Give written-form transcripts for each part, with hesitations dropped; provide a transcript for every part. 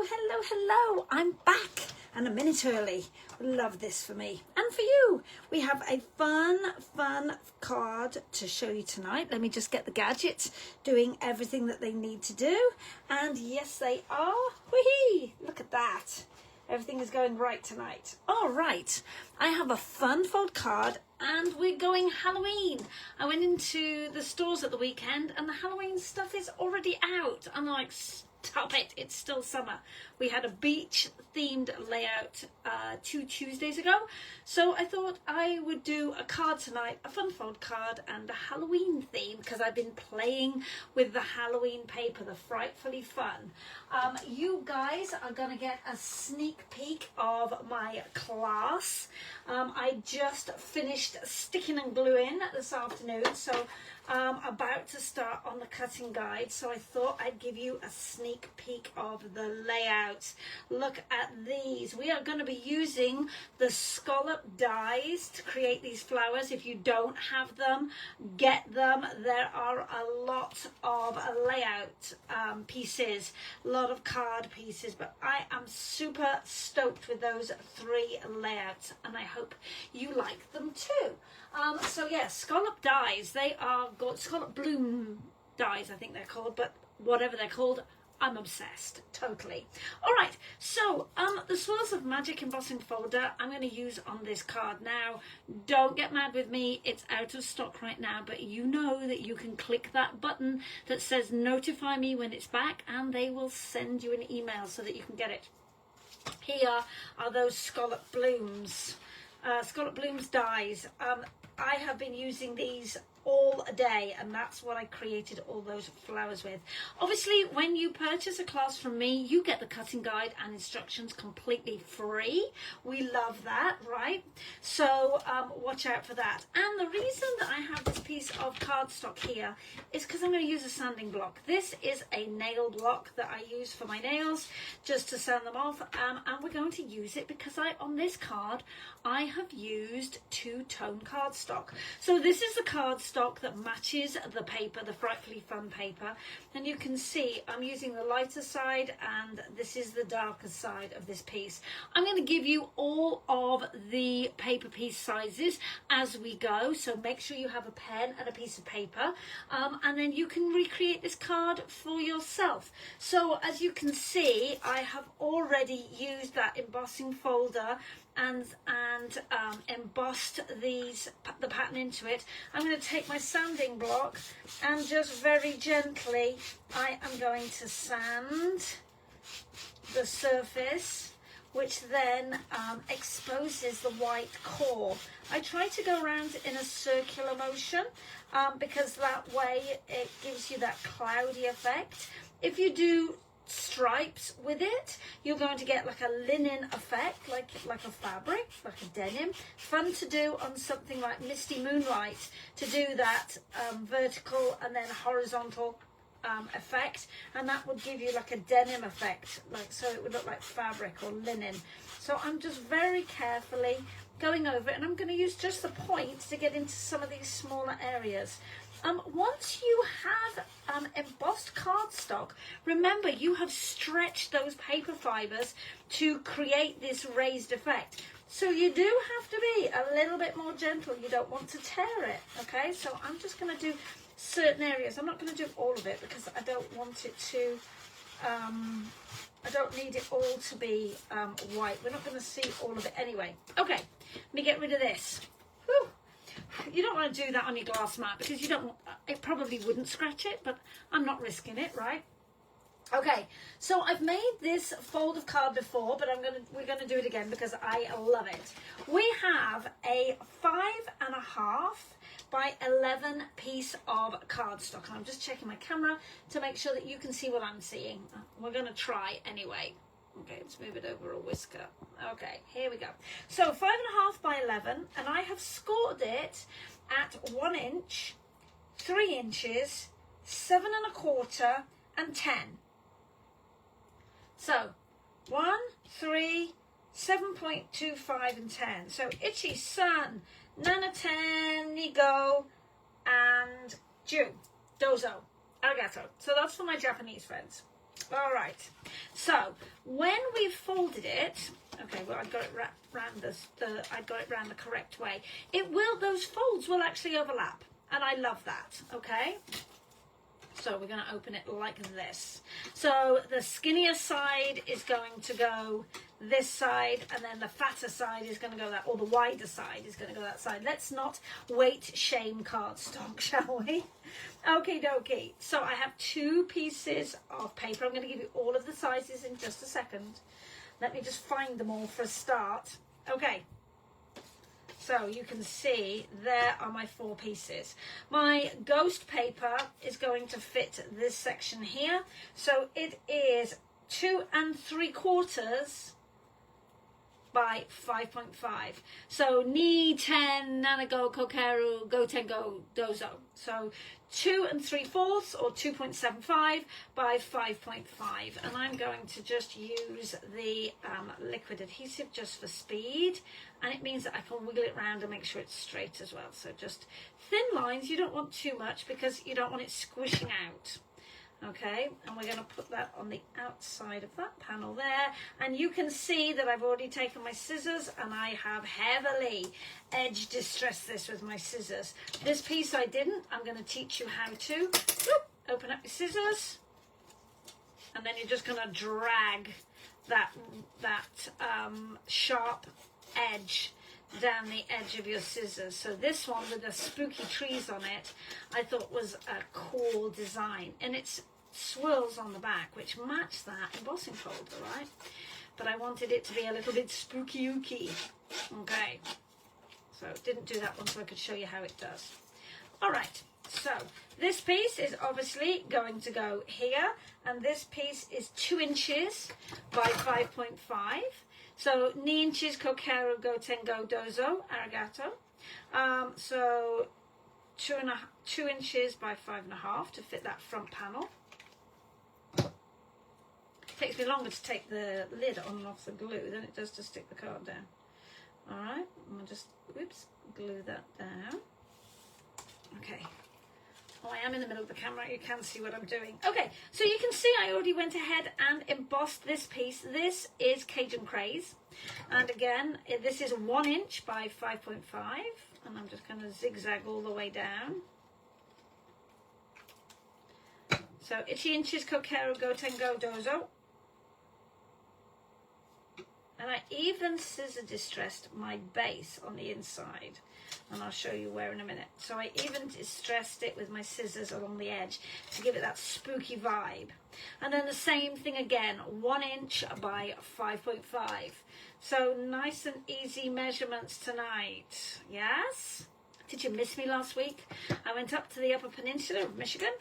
Hello. I'm back and a minute early. Love this for me and for you. We have a fun card to show you tonight. Let me just get the gadgets doing everything that they need to do. And yes, they are. Whee! Look at that. Everything is going right tonight. All right. I have a fun fold card and we're going Halloween. I went into the stores at the weekend and the Halloween stuff is already out. I'm like, stop it, it's still summer. We had a beach themed layout 2 Tuesdays ago, so I thought I would do a card tonight, a fun fold card and a Halloween theme, because I've been playing with the Halloween paper, the Frightfully Fun. You guys are going to get a sneak peek of my class. I just finished sticking and gluing this afternoon, so about to start on the cutting guide, so I thought I'd give you a sneak peek of the layout. Look at these. We are going to be using the scallop dies to create these flowers. If you don't have them, get them. There are a lot of layout pieces, a lot of card pieces, but I am super stoked with those 3 layouts and I hope you like them too. So yeah, scallop dies, they are scallop bloom dies I think they're called, but whatever they're called, I'm obsessed, totally. All right, so the Swirls of Magic embossing folder I'm going to use on this card now. Don't get mad with me, it's out of stock right now, but you know that you can click that button that says notify me when it's back and they will send you an email so that you can get it. Here are those scallop blooms dies. I have been using these all day and that's what I created all those flowers with. Obviously, when you purchase a class from me, you get the cutting guide and instructions completely free. We love that, right? So watch out for that. And the reason that I have this piece of cardstock here is because I'm going to use a sanding block. This is a nail block that I use for my nails just to sand them off, and we're going to use it because on this card I have used 2-tone cardstock. So this is the cardstock that matches the paper, the Frightfully Fun paper, and you can see I'm using the lighter side and this is the darker side of this piece. I'm going to give you all of the paper piece sizes as we go, so make sure you have a pen and a piece of paper, and then you can recreate this card for yourself. So as you can see, I have already used that embossing folder and embossed the pattern into it. I'm going to take my sanding block and just very gently I am going to sand the surface, which then exposes the white core. I try to go around in a circular motion because that way it gives you that cloudy effect. If you do stripes with it, you're going to get like a linen effect, like a fabric, like a denim. Fun to do on something like Misty Moonlight, to do that vertical and then horizontal effect, and that would give you like a denim effect, like so it would look like fabric or linen. So I'm just very carefully going over it, and I'm going to use just the point to get into some of these smaller areas. Once you have embossed cardstock, remember you have stretched those paper fibers to create this raised effect. So you do have to be a little bit more gentle. You don't want to tear it, okay? So I'm just going to do certain areas. I'm not going to do all of it because I don't want it to, I don't need it all to be white. We're not going to see all of it anyway. Okay, let me get rid of this. Whew. You don't want to do that on your glass mat because you don't. It probably wouldn't scratch it, but I'm not risking it, right? Okay, so I've made this fold of card before, but we're gonna do it again because I love it. We have a 5.5 by 11 piece of cardstock, and I'm just checking my camera to make sure that you can see what I'm seeing. We're gonna try anyway. Okay, let's move it over a whisker. Okay, here we go. So 5.5 by 11, and I have scored it at 1 inch, 3 inches, 7.25, and 10. So 1, 3, 7.25, and 10. So Ichi, San, Nana, 10, Nigo, and Ju, Dozo, Arigato. So that's for my Japanese friends. All right. So when we've folded it, okay, well, I got it round the correct way. Those folds will actually overlap, and I love that. Okay. So we're going to open it like this. So the skinnier side is going to go this side, and then the fatter side is going to go that, or the wider side is going to go that side. Let's not weight shame cardstock, shall we? Okie dokie. So I have 2 pieces of paper. I'm going to give you all of the sizes in just a second. Let me just find them all for a start. Okay. So you can see there are my 4 pieces. My ghost paper is going to fit this section here. So it is 2 3/4 by 5.5. So ni ten nanago kokeru go tengo dozo. So 2 3/4 or 2.75 by 5.5. And I'm going to just use the liquid adhesive just for speed. And it means that I can wiggle it around and make sure it's straight as well. So just thin lines. You don't want too much because you don't want it squishing out. Okay, and we're going to put that on the outside of that panel there. And you can see that I've already taken my scissors and I have heavily edge distressed this with my scissors. This piece I didn't. I'm going to teach you how to. Open up your scissors. And then you're just going to drag that sharp edge down the edge of your scissors. So this one with the spooky trees on it, I thought was a cool design, and it's swirls on the back which match that embossing folder, right? But I wanted it to be a little bit spooky-ooky. Okay, so didn't do that one so I could show you how it does. All right, so this piece is obviously going to go here, and this piece is 2 inches by 5.5. So ni inches kokeru go tengo dozo arigato. So 2 inches by 5.5 to fit that front panel. Takes me longer to take the lid on and off the glue than it does to stick the card down. All right, I'm gonna just glue that down. Okay. Oh, I am in the middle of the camera. You can see what I'm doing. Okay, so you can see I already went ahead and embossed this piece. This is Cajun Craze. And again, this is 1 inch by 5.5. And I'm just going to zigzag all the way down. So, ichi inches kokeru go tengo dozo. And I even scissor distressed my base on the inside. And I'll show you where in a minute. So I even distressed it with my scissors along the edge to give it that spooky vibe. And then the same thing again, 1 inch by 5.5. So nice and easy measurements tonight. Yes? Did you miss me last week? I went up to the Upper Peninsula of Michigan,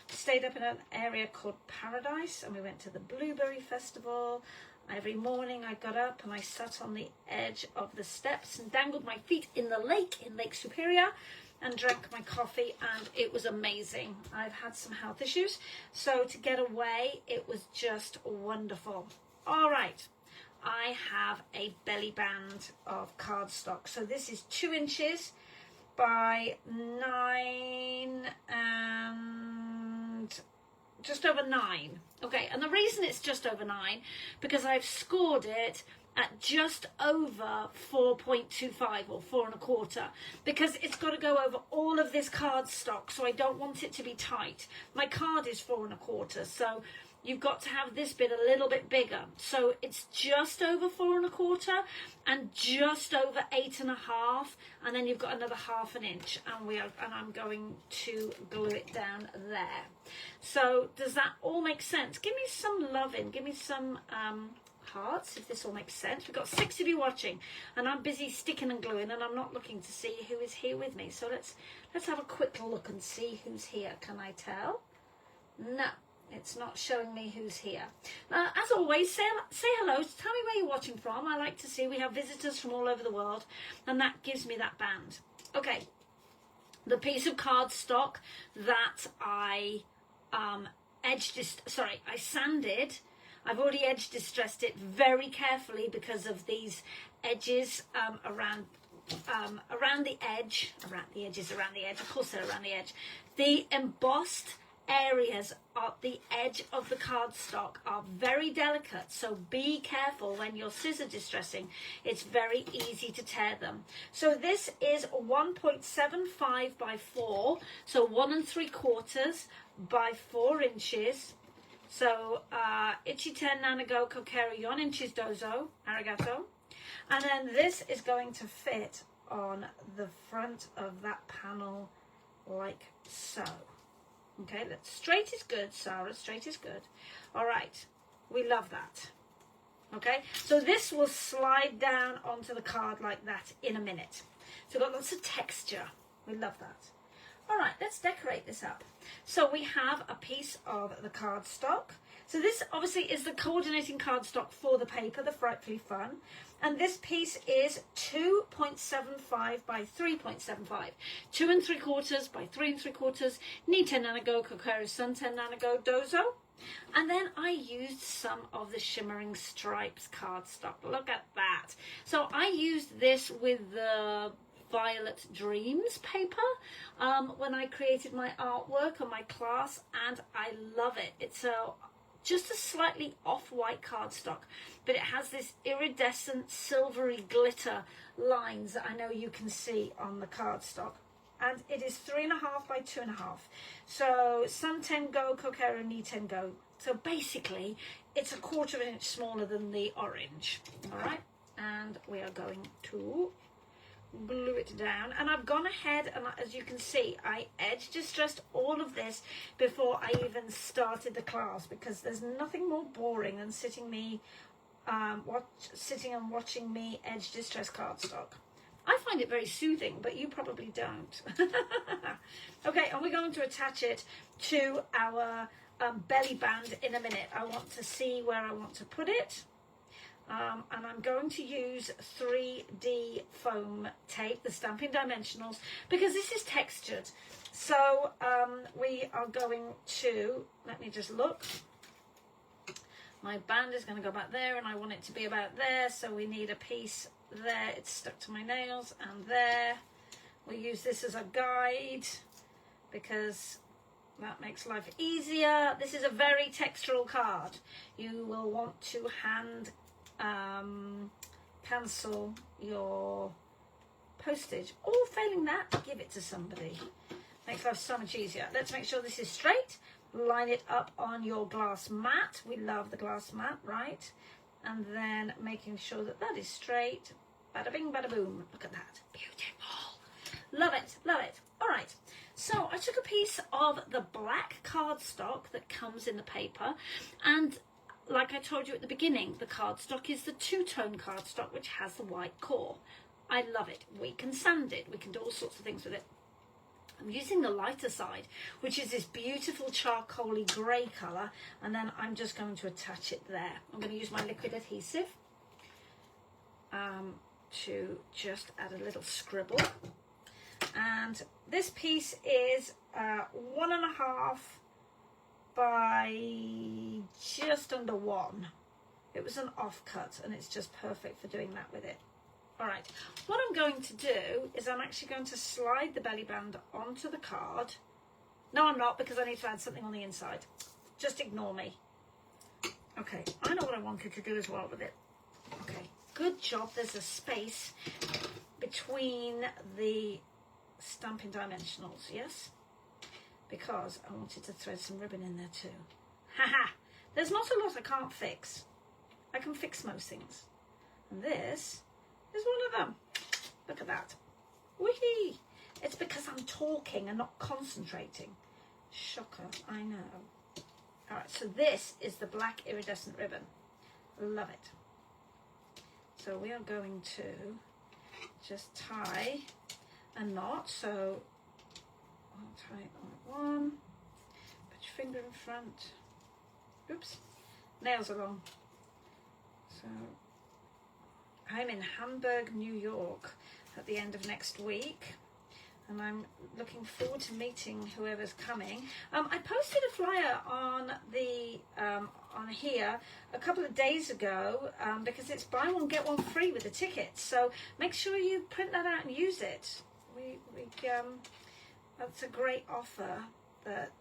stayed up in an area called Paradise, and we went to the Blueberry Festival. Every morning I got up and I sat on the edge of the steps and dangled my feet in the lake, in Lake Superior, and drank my coffee, and it was amazing. I've had some health issues, so to get away, it was just wonderful. All right, I have a belly band of cardstock. So this is 2 inches by 9 and just over 9. Okay, and the reason it's just over 9, because I've scored it at just over 4.25 or 4.25, because it's got to go over all of this cardstock, so I don't want it to be tight. My card is 4.25, so you've got to have this bit a little bit bigger. So it's just over 4.25 and just over 8.5, and then you've got another 1/2 inch, and I'm going to glue it down there. So does that all make sense? Give me some loving, give me some hearts if this all makes sense. We've got 6 of you watching, and I'm busy sticking and gluing, and I'm not looking to see who is here with me. So let's have a quick look and see who's here. Can I tell? No. It's not showing me who's here. As always, say hello. Tell me where you're watching from. I like to see we have visitors from all over the world, and that gives me that band. Okay, the piece of cardstock that I I sanded. I've already edge distressed it very carefully because of these edges around the edge. Of course they're around the edge. The embossed areas at the edge of the cardstock are very delicate, so be careful when you're scissor distressing. It's very easy to tear them. So this is 1.75 by 4, so 1 3/4 by 4 inches. So Ichiten Nanago Kokero 4 inches dozo, arigato. And then this is going to fit on the front of that panel like so. Okay, let's, straight is good, Sarah, straight is good. All right, we love that. Okay, so this will slide down onto the card like that in a minute. So we've got lots of texture. We love that. All right, let's decorate this up. So we have a piece of the cardstock. So this obviously is the coordinating cardstock for the paper, the Frightfully Fun. And this piece is 2.75 by 3.75. 2 3/4 by 3 3/4. Ni ten nanago kokoro sun ten nanago dozo. And then I used some of the Shimmering Stripes cardstock. Look at that. So I used this with the Violet Dreams paper when I created my artwork on my class, and I love it. It's just a slightly off-white cardstock, but it has this iridescent silvery glitter lines that I know you can see on the cardstock. And it is 3.5 by 2.5. So Santen Go Kokero Niten Go. So basically it's a 1/4 inch smaller than the orange. All right, and we are going to glue it down, and I've gone ahead and, as you can see, I edge distressed all of this before I even started the class, because there's nothing more boring than sitting and watching me edge distress cardstock. I find it very soothing, but you probably don't. Okay, and we're going to attach it to our belly band in a minute. I want to see where I want to put it. And I'm going to use 3D foam tape, the Stampin' Dimensionals, because this is textured. So we are going to, let me just look. My band is going to go back there, and I want it to be about there. So we need a piece there. It's stuck to my nails, and there. We'll use this as a guide because that makes life easier. This is a very textural card. You will want to hand cancel your postage, or failing that, give it to somebody. Makes life so much easier. Let's make sure this is straight. Line it up on your glass mat. We love the glass mat, right? And then making sure that that is straight. Bada bing, bada boom. Look at that. Beautiful. Love it, love it. All right. So I took a piece of the black cardstock that comes in the paper, and like I told you at the beginning, the cardstock is the two-tone cardstock which has the white core. I love it. We can sand it. We can do all sorts of things with it. I'm using the lighter side, which is this beautiful charcoaly grey colour, and then I'm just going to attach it there. I'm going to use my liquid adhesive to just add a little scribble. And this piece is 1.5 by just under 1. It was an offcut, and it's just perfect for doing that with it. All right, what I'm going to do is I'm actually going to slide the belly band onto the card. No, I'm not, because I need to add something on the inside. Just ignore me. Okay, I know what I wanted to do as well with it. Okay, good job. There's a space between the Stampin' Dimensionals, yes? Because I wanted to thread some ribbon in there too. Haha! There's not a lot I can't fix. I can fix most things. And this is one of them. Look at that. Whee! It's because I'm talking and not concentrating. Shocker, I know. Alright, so this is the black iridescent ribbon. Love it. So we are going to just tie a knot. So I'll tie it on one. Put your finger in front. Oops. Nails are long. So I'm in Hamburg, New York at the end of next week, and I'm looking forward to meeting whoever's coming. I posted a flyer on the on here a couple of days ago because it's buy one get one free with the tickets. So make sure you print that out and use it. That's a great offer.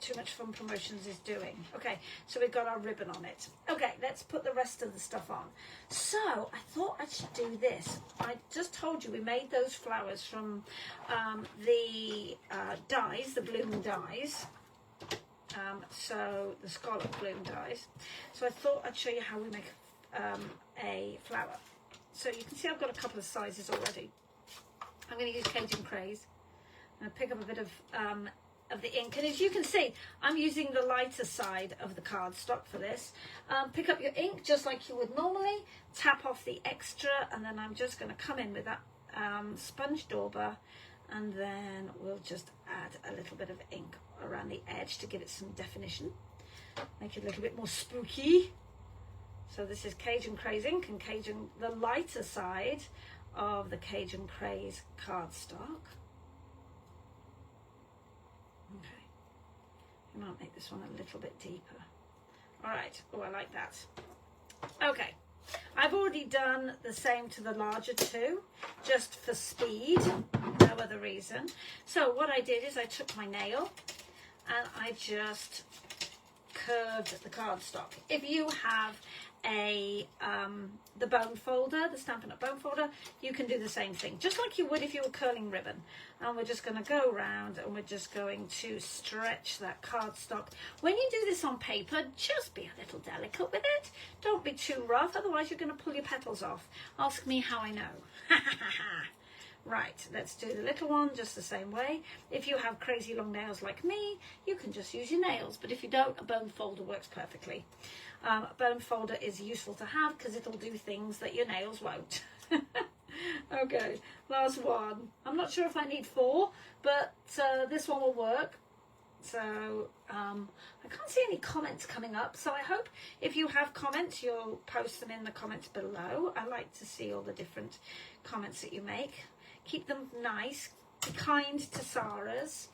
Too Much Fun Promotions is doing. Okay, so we've got our ribbon on it. Okay, let's put the rest of the stuff on. So I thought I should do this. I just told you we made those flowers from the dies, the bloom dies. So the scallop bloom dies. So I thought I'd show you how we make a flower. So you can see I've got a couple of sizes already. I'm going to use Cajun Craze. I'm going to pick up a bit of the ink, and as you can see, I'm using the lighter side of the cardstock for this. Pick up your ink just like you would normally, tap off the extra, and then I'm just going to come in with that sponge dauber, and then we'll just add a little bit of ink around the edge to give it some definition, make it a little bit more spooky. So this is Cajun Craze ink and the lighter side of the Cajun Craze cardstock. Okay, you might make this one a little bit deeper. All right, oh, I like that. Okay, I've already done the same to the larger two, just for speed, no other reason. So what I did is I took my nail and I just curved the cardstock. If you have the bone folder, the Stampin' Up! Bone folder, you can do the same thing, just like you would if you were curling ribbon. And we're just going to go around and we're just going to stretch that cardstock. When you do this on paper, just be a little delicate with it. Don't be too rough, otherwise you're going to pull your petals off. Ask me how I know. Right, let's do the little one just the same way. If you have crazy long nails like me, you can just use your nails, but if you don't, a bone folder works perfectly. A bone folder is useful to have because it'll do things that your nails won't. Okay, last one. I'm not sure if I need 4, but this one will work. So I can't see any comments coming up, so I hope if you have comments, you'll post them in the comments below. I like to see all the different comments that you make. Keep them nice. Be kind to Sarah's.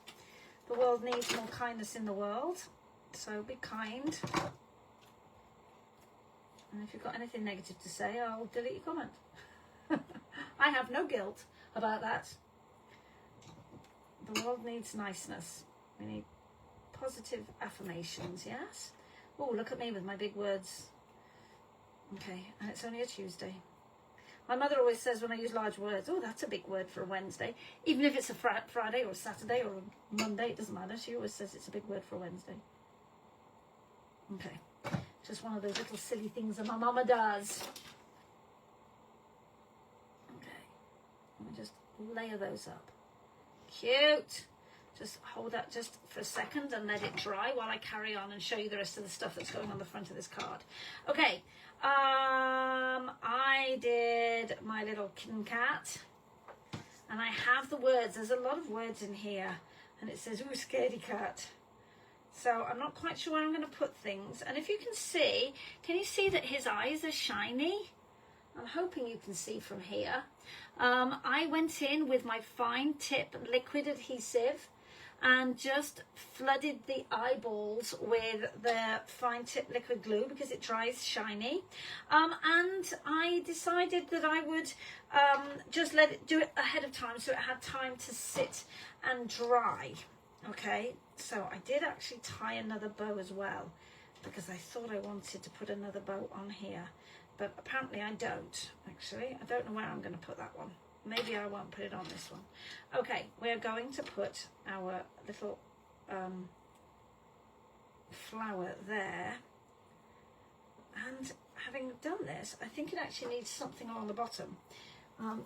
The world needs more kindness in the world, so be kind. And if you've got anything negative to say, I'll delete your comment. I have no guilt about that. The world needs niceness. We need positive affirmations, yes? Oh, look at me with my big words. Okay, and it's only a Tuesday. My mother always says when I use large words, oh, that's a big word for a Wednesday. Even if it's a Friday or a Saturday or a Monday, it doesn't matter. She always says it's a big word for a Wednesday. Okay, just one of those little silly things that my mama does. Okay, let me just layer those up. Cute. Just hold that just for a second and let it dry while I carry on and show you the rest of the stuff that's going on the front of this card. Okay, I did my little kitten cat and I have the words. There's a lot of words in here and it says, ooh, scaredy cat. So I'm not quite sure where I'm going to put things. And if you can you see that his eyes are shiny? I'm hoping you can see from here. I went in with my fine tip liquid adhesive and just flooded the eyeballs with the fine tip liquid glue because it dries shiny. And I decided that I would just do it ahead of time so it had time to sit and dry. Okay, so I did actually tie another bow as well because I thought I wanted to put another bow on here, but apparently I don't. Actually, I don't know where I'm going to put that one. Maybe I won't put it on this one. Okay, we're going to put our little flower there. And having done this, I think it actually needs something along the bottom.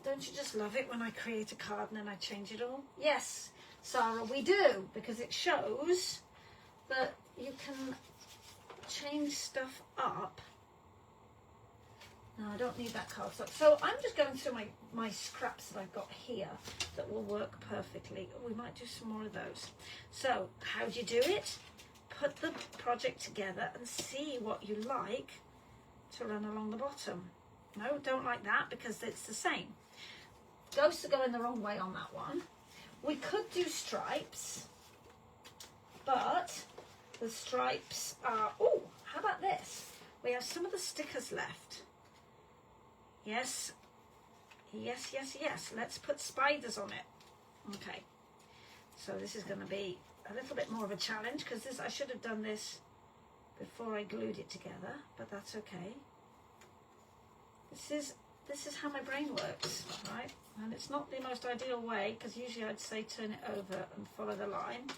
Don't you just love it when I create a card and then I change it all? Yes, Sarah, we do, because it shows that you can change stuff up. No, I don't need that cardstock. So I'm just going through my scraps that I've got here that will work perfectly. Oh, we might do some more of those. So how do you do it? Put the project together and see what you like to run along the bottom. No, don't like that because it's the same. Ghosts are going the wrong way on that one. We could do stripes, but the stripes are... Oh, how about this? We have some of the stickers left. Yes, yes, yes, yes. Let's put spiders on it. Okay, so this is going to be a little bit more of a challenge because I should have done this before I glued it together, but that's okay. This is how my brain works, right? And it's not the most ideal way, because usually I'd say turn it over and follow the line,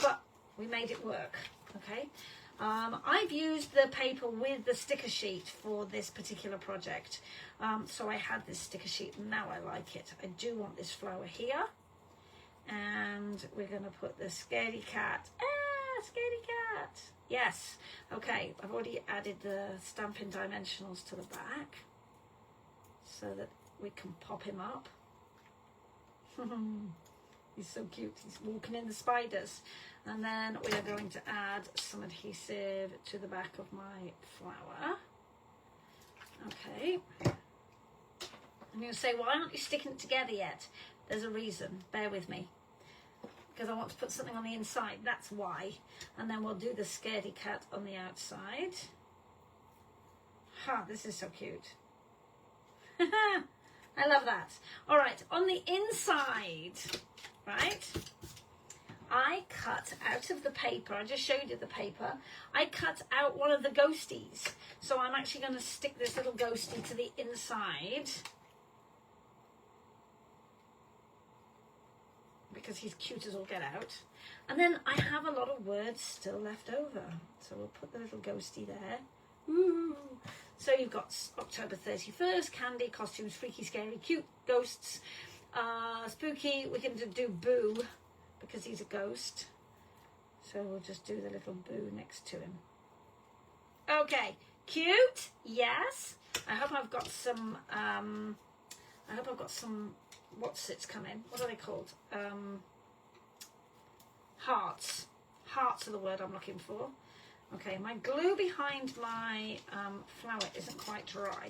but we made it work, okay? I've used the paper with the sticker sheet for this particular project. So I had this sticker sheet and now I like it. I do want this flower here. And we're going to put the scaredy cat. Ah, scaredy cat. Yes. Okay, I've already added the Stampin' Dimensionals to the back so that we can pop him up. He's so cute. He's walking in the spiders. And then we are going to add some adhesive to the back of my flower. Okay. And you'll say, why aren't you sticking it together yet? There's a reason. Bear with me. Because I want to put something on the inside. That's why. And then we'll do the scaredy cat on the outside. Ha, this is so cute. I love that. All right, on the inside, right, I cut out of the paper, I just showed you the paper, I cut out one of the ghosties. So I'm actually going to stick this little ghostie to the inside because he's cute as all get out. And then I have a lot of words still left over. So we'll put the little ghostie there. Ooh. So you've got October 31st, candy, costumes, freaky, scary, cute, ghosts, spooky. We're going to do Boo because he's a ghost. So we'll just do the little Boo next to him. Okay, cute, yes. I hope I've got some, what's it's coming? What are they called? Hearts. Hearts are the word I'm looking for. Okay, my glue behind my flower isn't quite dry,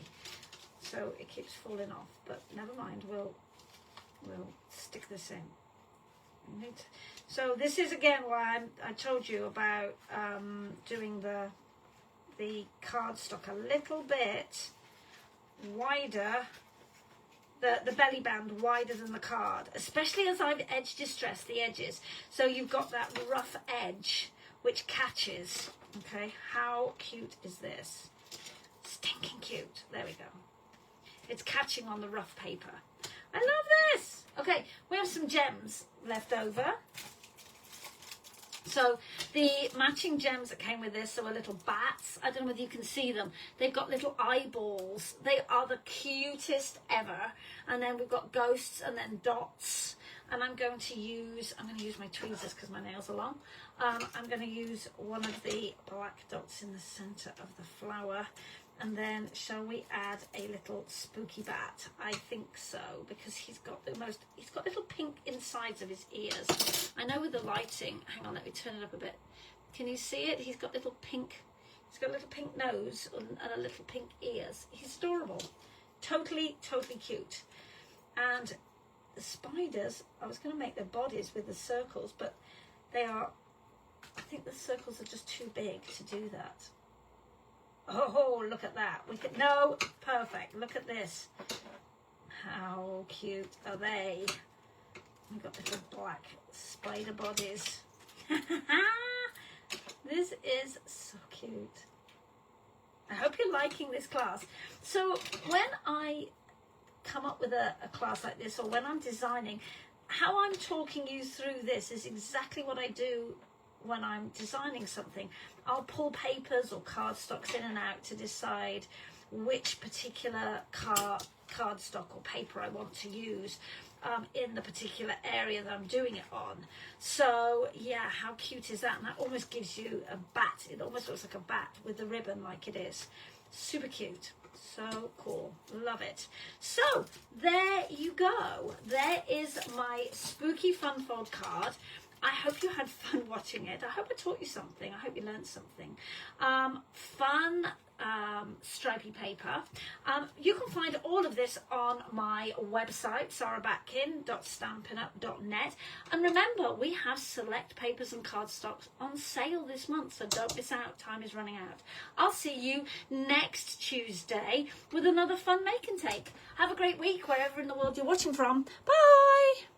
so it keeps falling off, but never mind, we'll stick this in. So this is again why I told you about doing the cardstock a little bit wider, the belly band wider than the card, especially as I've edge distressed the edges, so you've got that rough edge which catches. Okay, how cute is this? Stinking cute. There we go. It's catching on the rough paper. I love this. Okay, we have some gems left over. So the matching gems that came with this are little bats. I don't know whether you can see them. They've got little eyeballs. They are the cutest ever. And then we've got ghosts and then dots. And I'm going to use my tweezers because my nails are long. I'm going to use one of the black dots in the center of the flower. And then shall we add a little spooky bat? I think so, because he's got little pink insides of his ears. I know with the lighting, hang on, let me turn it up a bit. Can you see it? He's got a little pink nose and a little pink ears. He's adorable. Totally, totally cute. And the spiders, I was going to make their bodies with the circles, but I think the circles are just too big to do that. Oh, look at that. Perfect. Look at this. How cute are they? We've got little black spider bodies. This is so cute. I hope you're liking this class. So when I come up with a class like this, or when I'm designing, how I'm talking you through this is exactly what I do when I'm designing something. I'll pull papers or cardstocks in and out to decide which particular cardstock or paper I want to use in the particular area that I'm doing it on. So yeah, how cute is that? And that almost gives you a bat. It almost looks like a bat with the ribbon like it is. Super cute. So cool. Love it. So there you go. There is my Spooky Fun Fold card. I hope you had fun watching it. I hope I taught you something. I hope you learned something. Fun stripy paper. You can find all of this on my website, sarahbatkin.stampinup.net. And remember, we have select papers and cardstocks on sale this month, so don't miss out. Time is running out. I'll see you next Tuesday with another fun make and take. Have a great week wherever in the world you're watching from. Bye!